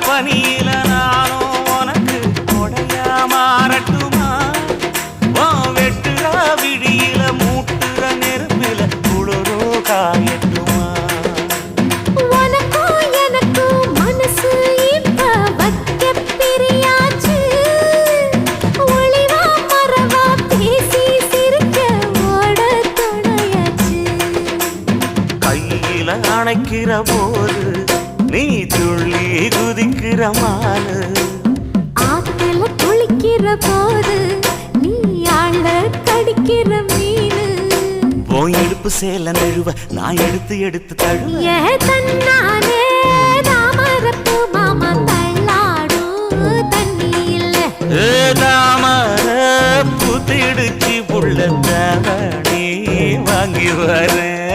பனியில நானும் உனக்கு கொடையா மாறட்டுமா வெட்டுற விடியில மூட்டுற நெருப்பில குளிரோ காயட்டுமா உனக்கும் எனக்கும் மனசு இப்ப வைக்க பிரியாச்சு ஒளிவா மறவா பேசி சிரிக்க ஓட துணையாச்சு கையில அணைக்கிற போது நீ துள்ளி குதிக்கிற மானு ஆத்துல குளிக்கிற போது நீ ஆள கடிக்கிற மீனு போய் எடுப்பு சேல நழுவ நான் எடுத்து எடுத்து தழுவ ஏ தன்னானே தாமரப்பு மாமா தள்ளாடும் தண்ணி இல்ல தாமர புத்திடுச்சு புள்ள தாவணி வாங்கி வரேன்